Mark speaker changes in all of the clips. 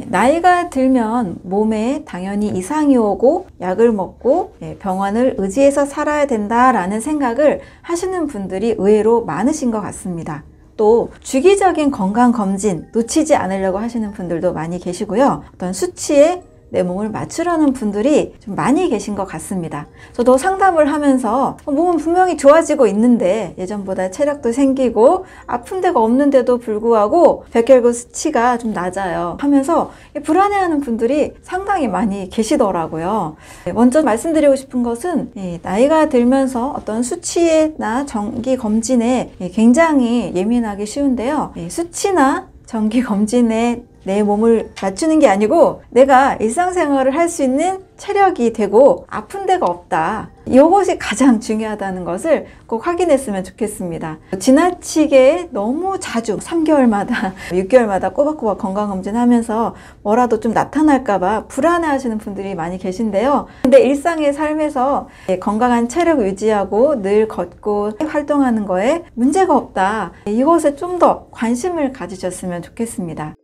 Speaker 1: 나이가 들면 몸에 당연히 이상이 오고 약을 먹고 병원을 의지해서 살아야 된다라는 생각을 하시는 분들이 의외로 많으신 것 같습니다. 또 주기적인 건강검진 놓치지 않으려고 하시는 분들도 많이 계시고요. 어떤 수치에 내 몸을 맞추려는 분들이 좀 많이 계신 것 같습니다. 저도 상담을 하면서 몸은 분명히 좋아지고 있는데 예전보다 체력도 생기고 아픈 데가 없는데도 불구하고 백혈구 수치가 좀 낮아요 하면서 불안해하는 분들이 상당히 많이 계시더라고요. 먼저 말씀드리고 싶은 것은 나이가 들면서 어떤 수치나 정기 검진에 굉장히 예민하기 쉬운데요. 수치나 정기 검진에 내 몸을 맞추는 게 아니고 내가 일상생활을 할 수 있는 체력이 되고 아픈 데가 없다. 이것이 가장 중요하다는 것을 꼭 확인했으면 좋겠습니다. 지나치게 너무 자주 3개월마다 6개월마다 꼬박꼬박 건강검진 하면서 뭐라도 좀 나타날까봐 불안해 하시는 분들이 많이 계신데요. 근데 일상의 삶에서 건강한 체력 유지하고 늘 걷고 활동하는 거에 문제가 없다. 이것에 좀 더 관심을 가지셨으면 좋겠습니다.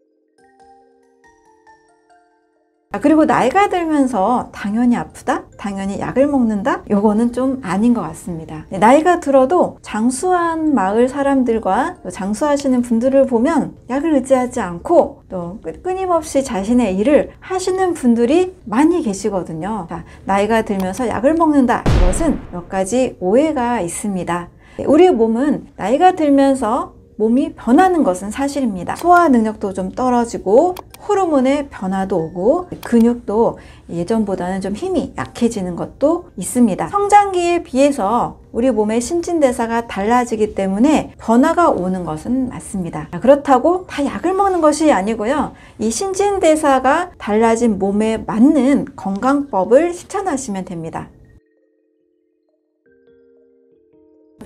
Speaker 1: 그리고 나이가 들면서 당연히 아프다? 당연히 약을 먹는다? 요거는 좀 아닌 것 같습니다. 나이가 들어도 장수한 마을 사람들과 장수하시는 분들을 보면 약을 의지하지 않고 또 끊임없이 자신의 일을 하시는 분들이 많이 계시거든요. 나이가 들면서 약을 먹는다. 이것은 몇 가지 오해가 있습니다. 우리 몸은 나이가 들면서 몸이 변하는 것은 사실입니다. 소화 능력도 좀 떨어지고 호르몬의 변화도 오고 근육도 예전보다는 좀 힘이 약해지는 것도 있습니다. 성장기에 비해서 우리 몸의 신진대사가 달라지기 때문에 변화가 오는 것은 맞습니다. 그렇다고 다 약을 먹는 것이 아니고요. 이 신진대사가 달라진 몸에 맞는 건강법을 실천하시면 됩니다.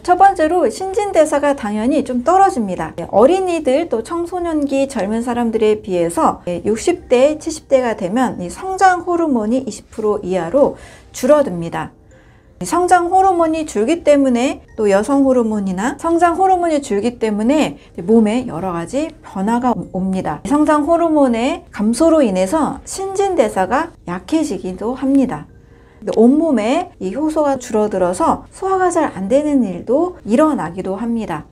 Speaker 1: 첫 번째로 신진대사가 당연히 좀 떨어집니다. 어린이들 또 청소년기 젊은 사람들에 비해서 60대, 70대가 되면 이 성장 호르몬이 20% 이하로 줄어듭니다. 성장 호르몬이 줄기 때문에 또 여성 호르몬이나 성장 호르몬이 줄기 때문에 몸에 여러 가지 변화가 옵니다. 성장 호르몬의 감소로 인해서 신진대사가 약해지기도 합니다. 온몸에 이 효소가 줄어들어서 소화가 잘 안 되는 일도 일어나기도 합니다.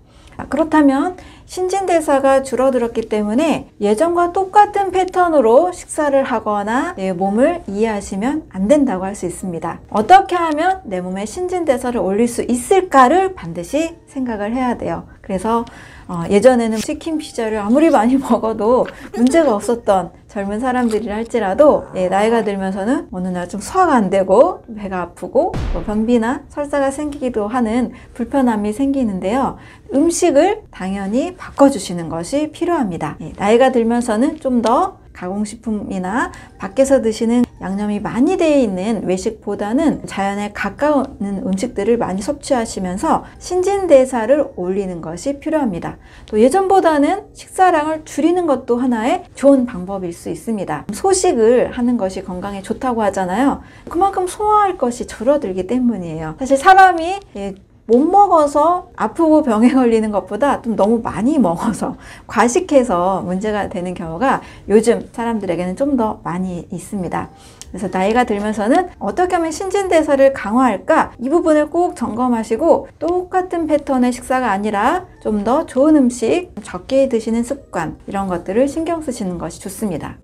Speaker 1: 그렇다면 신진대사가 줄어들었기 때문에 예전과 똑같은 패턴으로 식사를 하거나 내 몸을 이해하시면 안 된다고 할 수 있습니다. 어떻게 하면 내 몸의 신진대사를 올릴 수 있을까를 반드시 생각을 해야 돼요. 그래서 예전에는 치킨, 피자를 아무리 많이 먹어도 문제가 없었던 젊은 사람들이라 할지라도 나이가 들면서는 어느 날 좀 소화가 안 되고 배가 아프고 변비나 설사가 생기기도 하는 불편함이 생기는데요. 음식을 당연히 바꿔주시는 것이 필요합니다. 나이가 들면서는 좀 더 가공식품이나 밖에서 드시는 양념이 많이 되어 있는 외식보다는 자연에 가까운 음식들을 많이 섭취하시면서 신진대사를 올리는 것이 필요합니다. 또 예전보다는 식사량을 줄이는 것도 하나의 좋은 방법일 수 있습니다. 소식을 하는 것이 건강에 좋다고 하잖아요. 그만큼 소화할 것이 줄어들기 때문이에요. 사실 사람이 못 먹어서 아프고 병에 걸리는 것보다 좀 너무 많이 먹어서 과식해서 문제가 되는 경우가 요즘 사람들에게는 좀 더 많이 있습니다. 그래서 나이가 들면서는 어떻게 하면 신진대사를 강화할까? 이 부분을 꼭 점검하시고 똑같은 패턴의 식사가 아니라 좀 더 좋은 음식, 적게 드시는 습관 이런 것들을 신경 쓰시는 것이 좋습니다.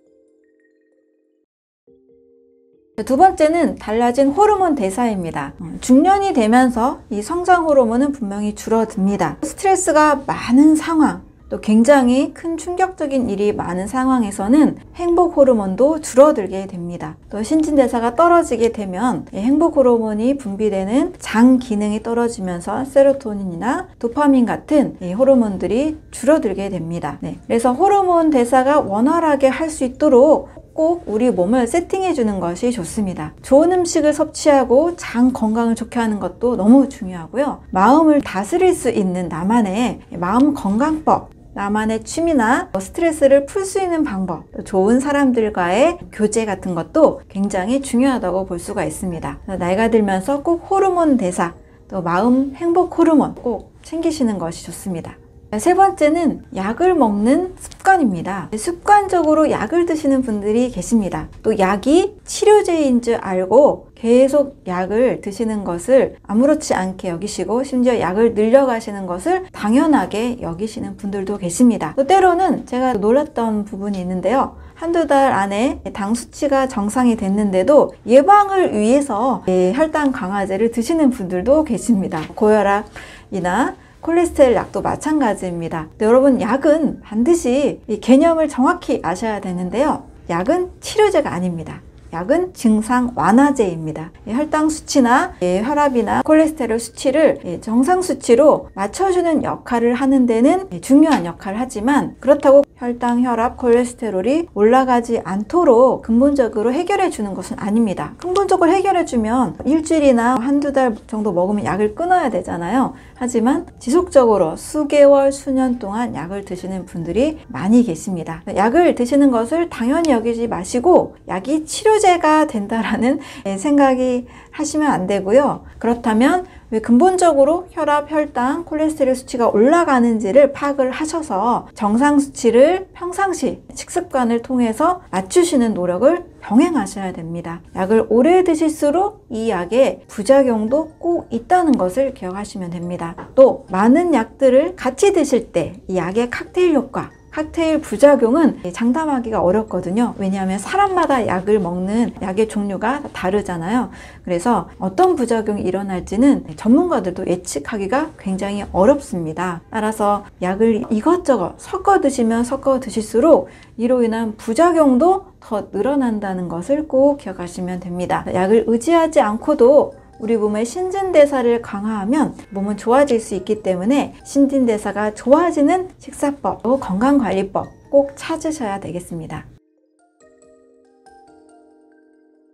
Speaker 1: 두 번째는 달라진 호르몬 대사입니다. 중년이 되면서 이 성장 호르몬은 분명히 줄어듭니다. 스트레스가 많은 상황, 또 굉장히 큰 충격적인 일이 많은 상황에서는 행복 호르몬도 줄어들게 됩니다. 또 신진대사가 떨어지게 되면 행복 호르몬이 분비되는 장 기능이 떨어지면서 세로토닌이나 도파민 같은 호르몬들이 줄어들게 됩니다. 그래서 호르몬 대사가 원활하게 할 수 있도록 꼭 우리 몸을 세팅해 주는 것이 좋습니다. 좋은 음식을 섭취하고 장 건강을 좋게 하는 것도 너무 중요하고요. 마음을 다스릴 수 있는 나만의 마음 건강법, 나만의 취미나 스트레스를 풀 수 있는 방법, 좋은 사람들과의 교제 같은 것도 굉장히 중요하다고 볼 수가 있습니다. 나이가 들면서 꼭 호르몬 대사, 또 마음 행복 호르몬 꼭 챙기시는 것이 좋습니다. 세 번째는 약을 먹는 습관 습관입니다. 습관적으로 약을 드시는 분들이 계십니다. 또 약이 치료제인 줄 알고 계속 약을 드시는 것을 아무렇지 않게 여기시고 심지어 약을 늘려가시는 것을 당연하게 여기시는 분들도 계십니다. 또 때로는 제가 놀랐던 부분이 있는데요. 한두 달 안에 당 수치가 정상이 됐는데도 예방을 위해서 혈당 강화제를 드시는 분들도 계십니다. 고혈압이나 콜레스테롤 약도 마찬가지입니다. 여러분, 약은 반드시 이 개념을 정확히 아셔야 되는데요. 약은 치료제가 아닙니다. 약은 증상 완화제입니다. 혈당 수치나 혈압이나 콜레스테롤 수치를 정상 수치로 맞춰주는 역할을 하는 데는 중요한 역할을 하지만, 그렇다고 혈당, 혈압, 콜레스테롤이 올라가지 않도록 근본적으로 해결해 주는 것은 아닙니다. 근본적으로 해결해 주면 일주일이나 한두 달 정도 먹으면 약을 끊어야 되잖아요. 하지만 지속적으로 수개월, 수년 동안 약을 드시는 분들이 많이 계십니다. 약을 드시는 것을 당연히 여기지 마시고 약이 치료제가 된다라는 생각이 하시면 안 되고요. 그렇다면 왜 근본적으로 혈압, 혈당, 콜레스테롤 수치가 올라가는지를 파악을 하셔서 정상 수치를 평상시 식습관을 통해서 맞추시는 노력을 병행하셔야 됩니다. 약을 오래 드실수록 이 약의 부작용도 꼭 있다는 것을 기억하시면 됩니다. 또 많은 약들을 같이 드실 때 이 약의 칵테일 효과, 칵테일 부작용은 장담하기가 어렵거든요. 왜냐하면 사람마다 약을 먹는 약의 종류가 다르잖아요. 그래서 어떤 부작용이 일어날지는 전문가들도 예측하기가 굉장히 어렵습니다. 따라서 약을 이것저것 섞어 드시면 섞어 드실수록 이로 인한 부작용도 더 늘어난다는 것을 꼭 기억하시면 됩니다. 약을 의지하지 않고도 우리 몸의 신진대사를 강화하면 몸은 좋아질 수 있기 때문에 신진대사가 좋아지는 식사법, 또 건강관리법 꼭 찾으셔야 되겠습니다.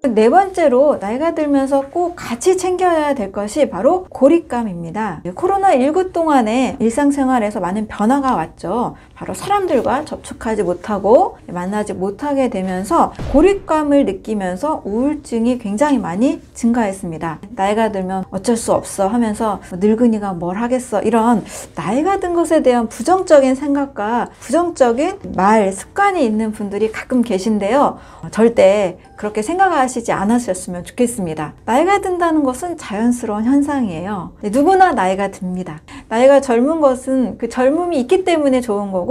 Speaker 1: 네 번째로 나이가 들면서 꼭 같이 챙겨야 될 것이 바로 고립감입니다. 코로나19 동안에 일상생활에서 많은 변화가 왔죠. 바로 사람들과 접촉하지 못하고 만나지 못하게 되면서 고립감을 느끼면서 우울증이 굉장히 많이 증가했습니다. 나이가 들면 어쩔 수 없어 하면서 늙은이가 뭘 하겠어, 이런 나이가 든 것에 대한 부정적인 생각과 부정적인 말 습관이 있는 분들이 가끔 계신데요. 절대 그렇게 생각하시지 않으셨으면 좋겠습니다. 나이가 든다는 것은 자연스러운 현상이에요. 누구나 나이가 듭니다. 나이가 젊은 것은 그 젊음이 있기 때문에 좋은 거고,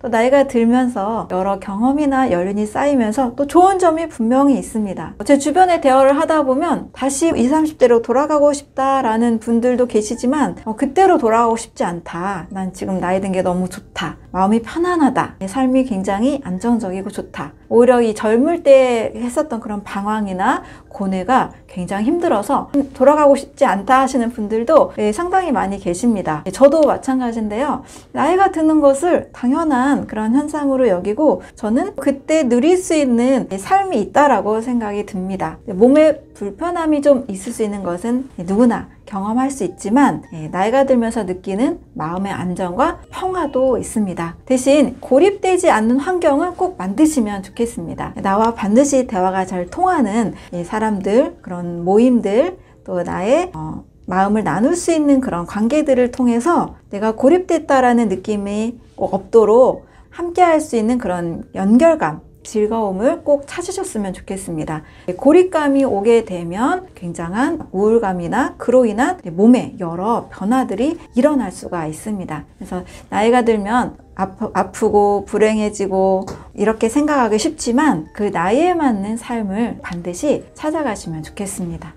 Speaker 1: 또 나이가 들면서 여러 경험이나 연륜이 쌓이면서 또 좋은 점이 분명히 있습니다. 제 주변에 대화를 하다 보면 다시 20, 30대로 돌아가고 싶다라는 분들도 계시지만 그때로 돌아가고 싶지 않다. 난 지금 나이 든 게 너무 좋다. 마음이 편안하다. 내 삶이 굉장히 안정적이고 좋다. 오히려 이 젊을 때 했었던 그런 방황이나 고뇌가 굉장히 힘들어서 돌아가고 싶지 않다 하시는 분들도 상당히 많이 계십니다. 저도 마찬가지인데요. 나이가 드는 것을 당연한 그런 현상으로 여기고, 저는 그때 누릴 수 있는 삶이 있다라고 생각이 듭니다. 몸에 불편함이 좀 있을 수 있는 것은 누구나 경험할 수 있지만 나이가 들면서 느끼는 마음의 안정과 평화도 있습니다. 대신 고립되지 않는 환경을 꼭 만드시면 좋겠습니다. 나와 반드시 대화가 잘 통하는 사람들, 그런 모임들, 또 나의 마음을 나눌 수 있는 그런 관계들을 통해서 내가 고립됐다라는 느낌이 꼭 없도록 함께 할 수 있는 그런 연결감, 즐거움을 꼭 찾으셨으면 좋겠습니다. 고립감이 오게 되면 굉장한 우울감이나 그로 인한 몸에 여러 변화들이 일어날 수가 있습니다. 그래서 나이가 들면 아프고 불행해지고 이렇게 생각하기 쉽지만 그 나이에 맞는 삶을 반드시 찾아가시면 좋겠습니다.